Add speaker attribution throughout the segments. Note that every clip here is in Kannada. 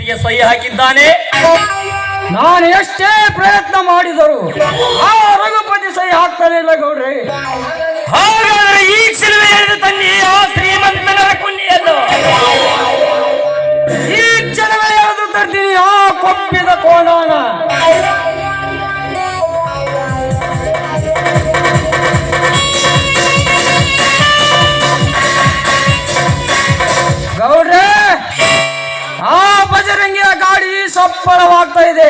Speaker 1: ಚೀಟಿಗೆ ಸಹಿ ಹಾಕಿದ್ದಾನೆ.
Speaker 2: ನಾನು ಎಷ್ಟೇ ಪ್ರಯತ್ನ ಮಾಡಿದರು ಆ ರಘುಪತಿ ಸಹಿ ಹಾಕ್ತಾನಿಲ್ಲ ಗೌಡ್ರೆ.
Speaker 1: ಹಾಗಾದರೆ ಈ ಕ್ಷಣವೇ ಎಳೆದು ತನ್ನಿ ಆ ಶ್ರೀಮಂತನ ಕುನ್ನಿಯನ್ನು.
Speaker 2: ಈ ಕ್ಷಣವೇ ಎಳೆದು ತರ್ತೀನಿ ಆ ಕೊಪ್ಪಿದ ಕೋಣಾನ. ಗೌಡ್ರೆ, ಆ ಬಜರಂಗಿಯ ಗಾಡಿ ಸಪ್ಪಳವಾಗ್ತಾ ಇದೆ.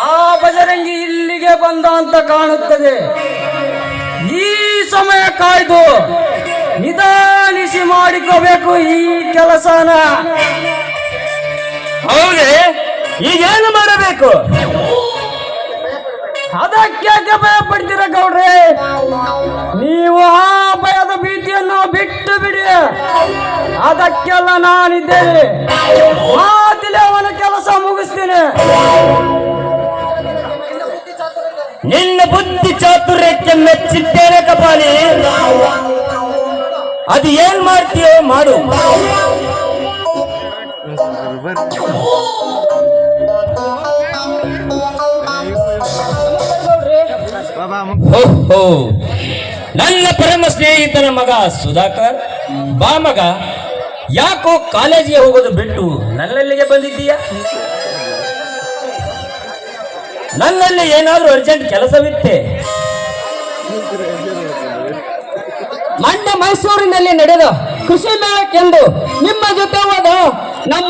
Speaker 2: ಆ ಬಜರಂಗಿ ಇಲ್ಲಿಗೆ ಬಂದ ಅಂತ ಕಾಣುತ್ತದೆ. ಈ ಸಮಯ ಕಾಯ್ದು ನಿಧಾನಿಸಿ ಮಾಡಿಕೋಬೇಕು ಈ ಕೆಲಸನ.
Speaker 1: ಹೌದೇ, ಈಗೇನು ಮಾಡಬೇಕು?
Speaker 2: ಅದಕ್ಕೆ ಭಯ ಪಡ್ತೀರ ಗೌಡ್ರೆ? ನೀವು ಆ ಭಯದ ಭೀತಿಯನ್ನು ಬಿಟ್ಟು ಬಿಡಿ. ಅದಕ್ಕೆಲ್ಲ ನಾನಿದ್ದೇನೆ. ಮಾತಿಲೆ ಅವನ ಕೆಲಸ ಮುಗಿಸ್ತೇನೆ.
Speaker 1: ನಿನ್ನ ಬುದ್ಧಿ ಚಾತುರ್ಯಕ್ಕೆ ಮೆಚ್ಚಿದ್ದೇನೆ ಕಪಾಲಿ. ಅದು ಏನ್ ಮಾಡ್ತೀಯೋ ಮಾಡು. ಓಹೋ, ನನ್ನ ಪರಮ ಸ್ನೇಹಿತನ ಮಗ ಸುಧಾಕರ್, ಬಾ ಮಗ. ಯಾಕೋ ಕಾಲೇಜಿಗೆ ಹೋಗೋದು ಬಿಟ್ಟು ನನ್ನಲ್ಲಿಗೆ ಬಂದಿದ್ದೀಯ? ನನ್ನಲ್ಲಿ ಏನಾದ್ರೂ ಅರ್ಜೆಂಟ್ ಕೆಲಸವಿತ್ತೆ?
Speaker 2: ಮಂಡ್ಯ ಮೈಸೂರಿನಲ್ಲಿ ನಡೆದ ಕೃಷಿ ಮೇಳಕ್ಕೆಂದು ನಿಮ್ಮ ಜೊತೆ ಹೋದ ನಮ್ಮ